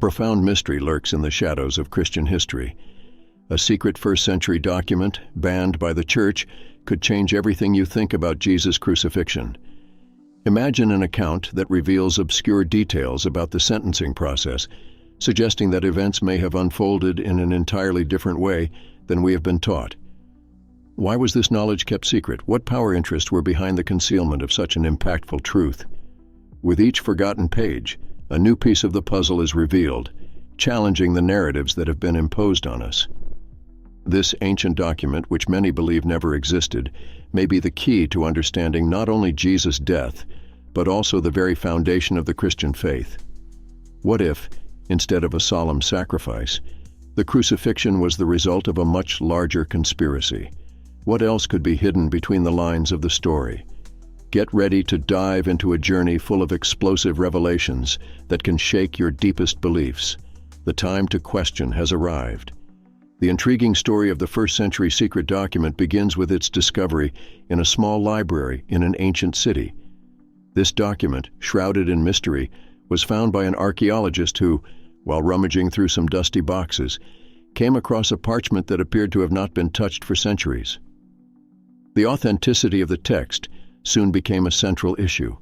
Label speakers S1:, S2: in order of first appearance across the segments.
S1: profound mystery lurks in the shadows of Christian history. A secret first-century document, banned by the Church, could change everything you think about Jesus' crucifixion. Imagine an account that reveals obscure details about the sentencing process, suggesting that events may have unfolded in an entirely different way than we have been taught. Why was this knowledge kept secret? What power interests were behind the concealment of such an impactful truth? With each forgotten page, a new piece of the puzzle is revealed, challenging the narratives that have been imposed on us. This ancient document, which many believe never existed, may be the key to understanding not only Jesus' death, but also the very foundation of the Christian faith. What if, instead of a solemn sacrifice, the crucifixion was the result of a much larger conspiracy? What else could be hidden between the lines of the story? Get ready to dive into a journey full of explosive revelations that can shake your deepest beliefs. The time to question has arrived. The intriguing story of the first-century secret document begins with its discovery in a small library in an ancient city. This document, shrouded in mystery, was found by an archaeologist who, while rummaging through some dusty boxes, came across a parchment that appeared to have not been touched for centuries. The authenticity of the text soon became a central issue.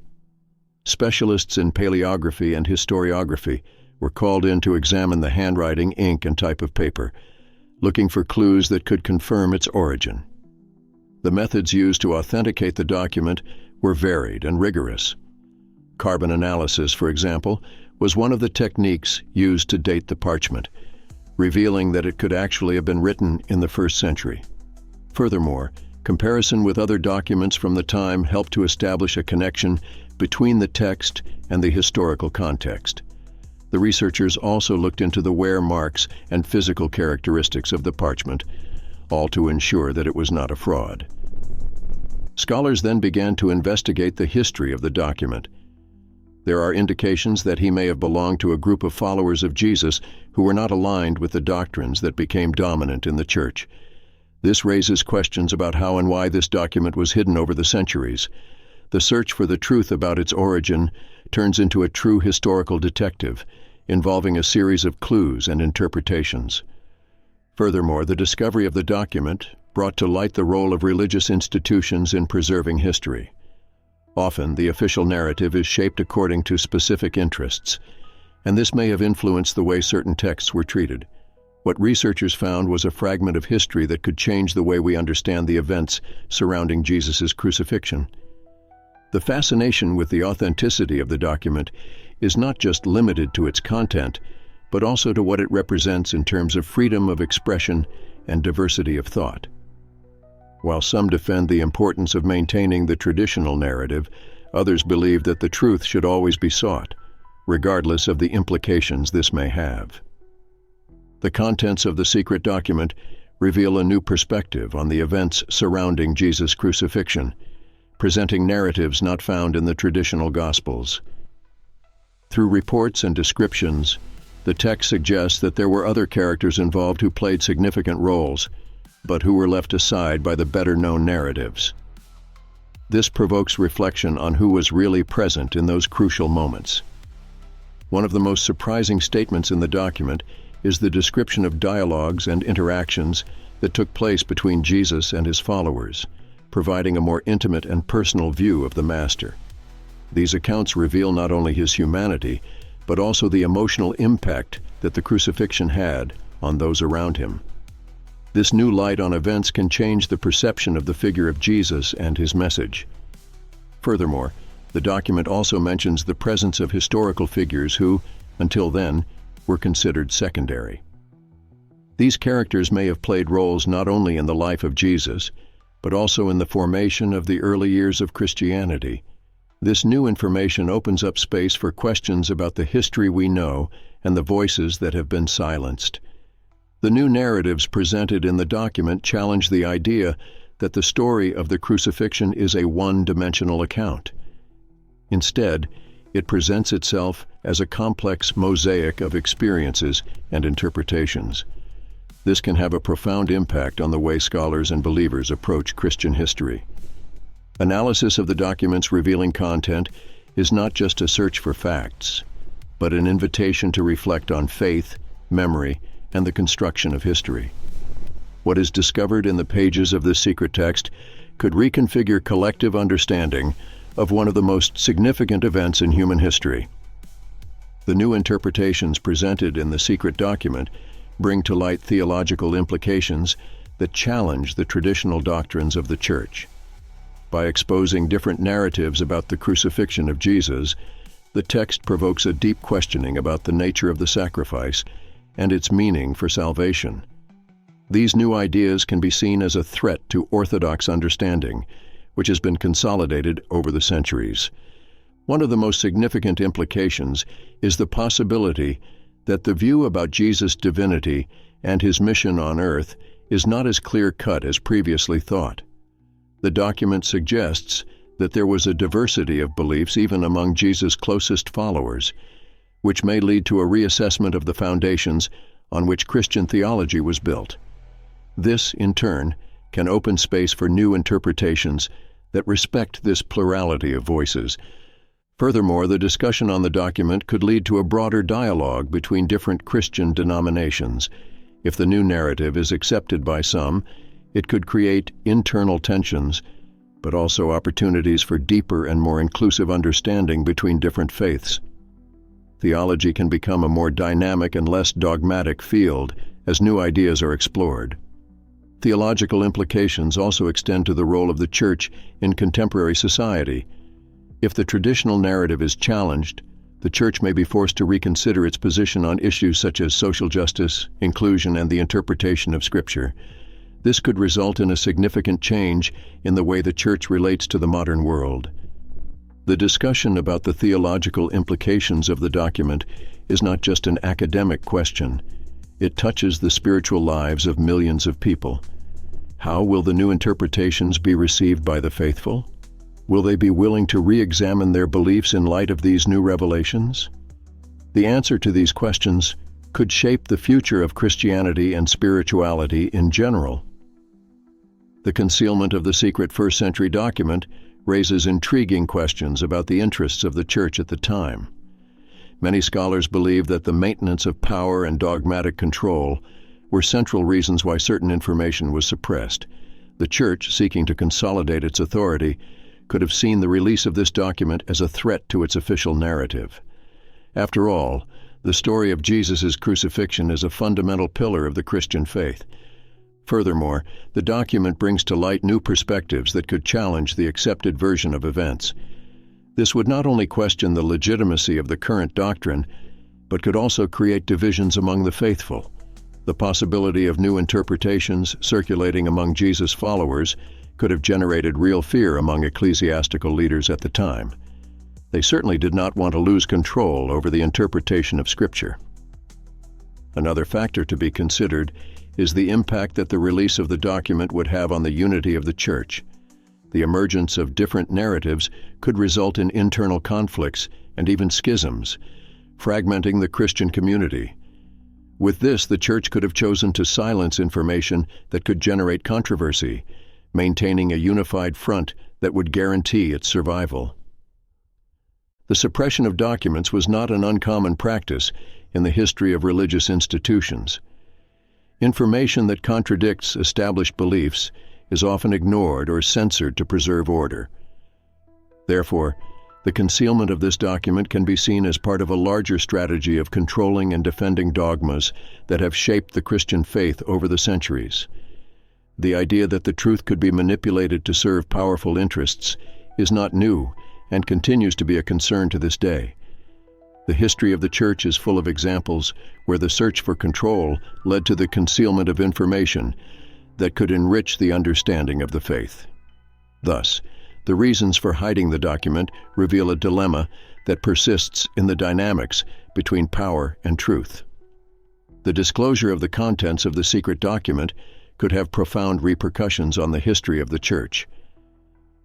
S1: Specialists in paleography and historiography were called in to examine the handwriting, ink, and type of paper, looking for clues that could confirm its origin. The methods used to authenticate the document were varied and rigorous. Carbon analysis, for example, was one of the techniques used to date the parchment, revealing that it could actually have been written in the 1st century. Furthermore, comparison with other documents from the time helped to establish a connection between the text and the historical context. The researchers also looked into the wear marks and physical characteristics of the parchment, all to ensure that it was not a fraud. Scholars then began to investigate the history of the document. There are indications that he may have belonged to a group of followers of Jesus who were not aligned with the doctrines that became dominant in the Church. This raises questions about how and why this document was hidden over the centuries. The search for the truth about its origin turns into a true historical detective, involving a series of clues and interpretations. Furthermore, the discovery of the document brought to light the role of religious institutions in preserving history. Often, the official narrative is shaped according to specific interests, and this may have influenced the way certain texts were treated. What researchers found was a fragment of history that could change the way we understand the events surrounding Jesus' crucifixion. The fascination with the authenticity of the document is not just limited to its content, but also to what it represents in terms of freedom of expression and diversity of thought. While some defend the importance of maintaining the traditional narrative, others believe that the truth should always be sought, regardless of the implications this may have. The contents of the secret document reveal a new perspective on the events surrounding Jesus' crucifixion, presenting narratives not found in the traditional Gospels. Through reports and descriptions, the text suggests that there were other characters involved who played significant roles, but who were left aside by the better-known narratives. This provokes reflection on who was really present in those crucial moments. One of the most surprising statements in the document is the description of dialogues and interactions that took place between Jesus and his followers, providing a more intimate and personal view of the Master. These accounts reveal not only his humanity, but also the emotional impact that the crucifixion had on those around him. This new light on events can change the perception of the figure of Jesus and his message. Furthermore, the document also mentions the presence of historical figures who, until then, were considered secondary. These characters may have played roles not only in the life of Jesus, but also in the formation of the early years of Christianity. This new information opens up space for questions about the history we know and the voices that have been silenced. The new narratives presented in the document challenge the idea that the story of the crucifixion is a one-dimensional account. Instead, it presents itself as a complex mosaic of experiences and interpretations. This can have a profound impact on the way scholars and believers approach Christian history. Analysis of the document's revealing content is not just a search for facts. but an invitation to reflect on faith, memory, and the construction of history. What is discovered in the pages of this secret text could reconfigure collective understanding of one of the most significant events in human history. The new interpretations presented in the secret document bring to light theological implications that challenge the traditional doctrines of the Church. By exposing different narratives about the crucifixion of Jesus, the text provokes a deep questioning about the nature of the sacrifice and its meaning for salvation. These new ideas can be seen as a threat to orthodox understanding, which has been consolidated over the centuries. One of the most significant implications is the possibility that the view about Jesus' divinity and his mission on earth is not as clear-cut as previously thought. The document suggests that there was a diversity of beliefs even among Jesus' closest followers, which may lead to a reassessment of the foundations on which Christian theology was built. This, in turn, can open space for new interpretations that respect this plurality of voices. Furthermore, the discussion on the document could lead to a broader dialogue between different Christian denominations. If the new narrative is accepted by some, it could create internal tensions, but also opportunities for deeper and more inclusive understanding between different faiths. Theology can become a more dynamic and less dogmatic field as new ideas are explored. Theological implications also extend to the role of the Church in contemporary society. If the traditional narrative is challenged, the Church may be forced to reconsider its position on issues such as social justice, inclusion, and the interpretation of Scripture. This could result in a significant change in the way the Church relates to the modern world. The discussion about the theological implications of the document is not just an academic question. It touches the spiritual lives of millions of people. How will the new interpretations be received by the faithful? Will they be willing to re-examine their beliefs in light of these new revelations? The answer to these questions could shape the future of Christianity and spirituality in general. The concealment of the secret first-century document raises intriguing questions about the interests of the Church at the time. Many scholars believe that the maintenance of power and dogmatic control were central reasons why certain information was suppressed. The Church, seeking to consolidate its authority, could have seen the release of this document as a threat to its official narrative. After all, the story of Jesus' crucifixion is a fundamental pillar of the Christian faith. Furthermore, the document brings to light new perspectives that could challenge the accepted version of events. This would not only question the legitimacy of the current doctrine, but could also create divisions among the faithful. The possibility of new interpretations circulating among Jesus' followers could have generated real fear among ecclesiastical leaders at the time. They certainly did not want to lose control over the interpretation of Scripture. Another factor to be considered is the impact that the release of the document would have on the unity of the Church. The emergence of different narratives could result in internal conflicts and even schisms, fragmenting the Christian community. With this, the Church could have chosen to silence information that could generate controversy, maintaining a unified front that would guarantee its survival. The suppression of documents was not an uncommon practice in the history of religious institutions. Information that contradicts established beliefs is often ignored or censored to preserve order. Therefore, the concealment of this document can be seen as part of a larger strategy of controlling and defending dogmas that have shaped the Christian faith over the centuries. The idea that the truth could be manipulated to serve powerful interests is not new and continues to be a concern to this day. The history of the Church is full of examples where the search for control led to the concealment of information that could enrich the understanding of the faith. Thus, the reasons for hiding the document reveal a dilemma that persists in the dynamics between power and truth. The disclosure of the contents of the secret document could have profound repercussions on the history of the Church.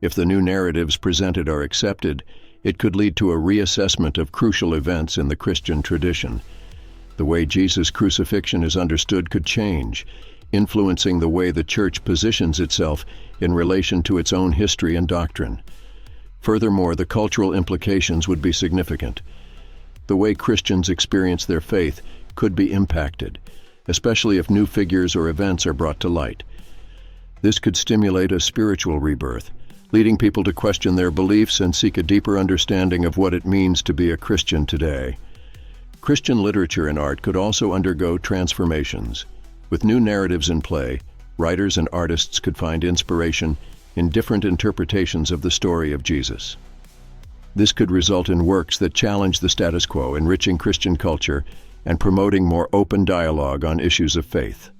S1: If the new narratives presented are accepted, it could lead to a reassessment of crucial events in the Christian tradition. The way Jesus' crucifixion is understood could change, influencing the way the Church positions itself in relation to its own history and doctrine. Furthermore, the cultural implications would be significant. the way Christians experience their faith could be impacted, especially if new figures or events are brought to light. This could stimulate a spiritual rebirth, leading people to question their beliefs and seek a deeper understanding of what it means to be a Christian today. Christian literature and art could also undergo transformations. With new narratives in play, writers and artists could find inspiration in different interpretations of the story of Jesus. This could result in works that challenge the status quo, enriching Christian culture and promoting more open dialogue on issues of faith.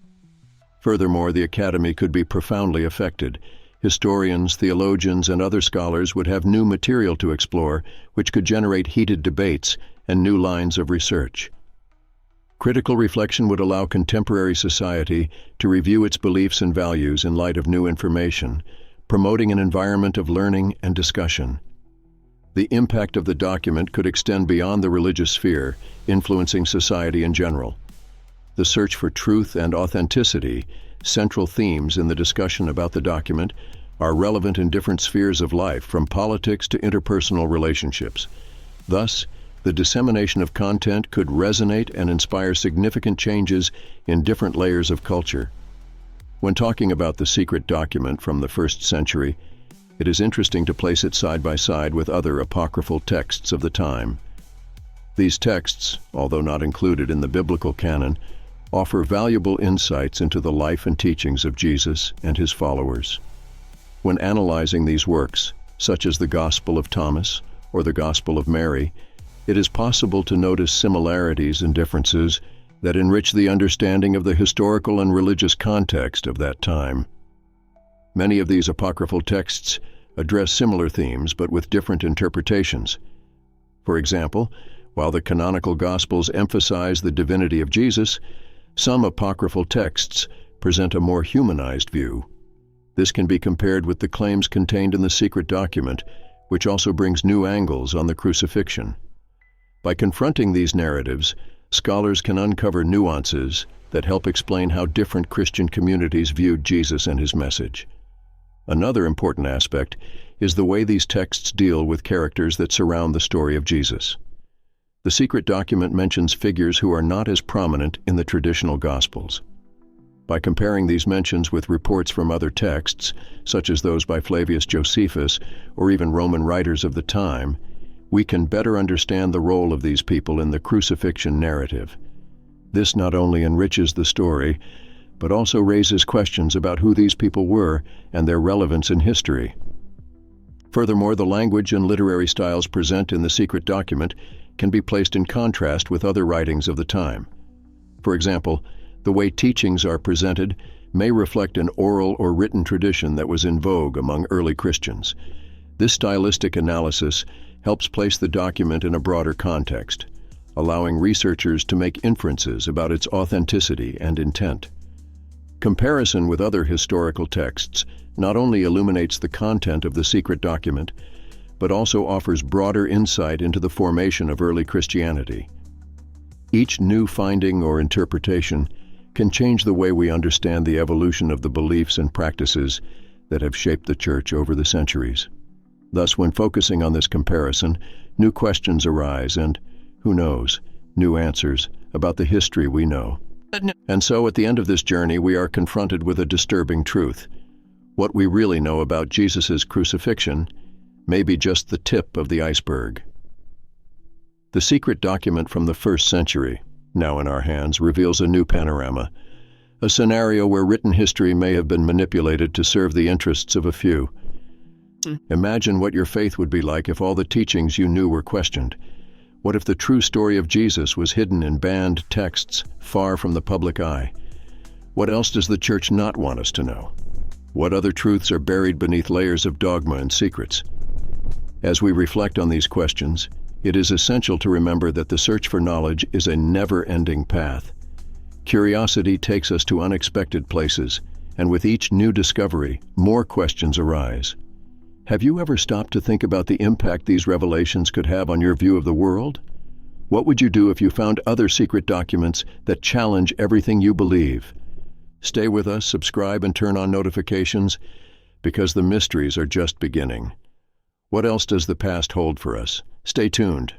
S1: Furthermore, the Academy could be profoundly affected. Historians, theologians, and other scholars would have new material to explore, which could generate heated debates and new lines of research. Critical reflection would allow contemporary society to review its beliefs and values in light of new information, promoting an environment of learning and discussion. The impact of the document could extend beyond the religious sphere, influencing society in general. The search for truth and authenticity, central themes in the discussion about the document, are relevant in different spheres of life, from politics to interpersonal relationships. Thus, the dissemination of content could resonate and inspire significant changes in different layers of culture. When talking about the secret document from the 1st century, it is interesting to place it side by side with other apocryphal texts of the time. These texts, although not included in the biblical canon, offer valuable insights into the life and teachings of Jesus and his followers. When analyzing these works, such as the Gospel of Thomas or the Gospel of Mary, it is possible to notice similarities and differences that enrich the understanding of the historical and religious context of that time. Many of these apocryphal texts address similar themes but with different interpretations. For example, while the canonical Gospels emphasize the divinity of Jesus, some apocryphal texts present a more humanized view. This can be compared with the claims contained in the secret document, which also brings new angles on the crucifixion. By confronting these narratives, scholars can uncover nuances that help explain how different Christian communities viewed Jesus and his message. Another important aspect is the way these texts deal with characters that surround the story of Jesus. The secret document mentions figures who are not as prominent in the traditional Gospels. By comparing these mentions with reports from other texts, such as those by Flavius Josephus or even Roman writers of the time, we can better understand the role of these people in the crucifixion narrative. This not only enriches the story, but also raises questions about who these people were and their relevance in history. Furthermore, the language and literary styles present in the secret document can be placed in contrast with other writings of the time. For example, the way teachings are presented may reflect an oral or written tradition that was in vogue among early Christians. This stylistic analysis helps place the document in a broader context, allowing researchers to make inferences about its authenticity and intent. Comparison with other historical texts not only illuminates the content of the secret document, but also offers broader insight into the formation of early Christianity. Each new finding or interpretation can change the way we understand the evolution of the beliefs and practices that have shaped the Church over the centuries. Thus, when focusing on this comparison, new questions arise and, who knows, new answers about the history we know. And so, at the end of this journey, we are confronted with a disturbing truth. What we really know about Jesus' crucifixion may be just the tip of the iceberg. The secret document from the 1st century, now in our hands, reveals a new panorama, a scenario where written history may have been manipulated to serve the interests of a few. Imagine what your faith would be like if all the teachings you knew were questioned. What if the true story of Jesus was hidden in banned texts far from the public eye? What else does the Church not want us to know? What other truths are buried beneath layers of dogma and secrets? As we reflect on these questions, it is essential to remember that the search for knowledge is a never-ending path. Curiosity takes us to unexpected places, and with each new discovery, more questions arise. Have you ever stopped to think about the impact these revelations could have on your view of the world? What would you do if you found other secret documents that challenge everything you believe? Stay with us, subscribe, and turn on notifications, because the mysteries are just beginning. What else does the past hold for us? Stay tuned.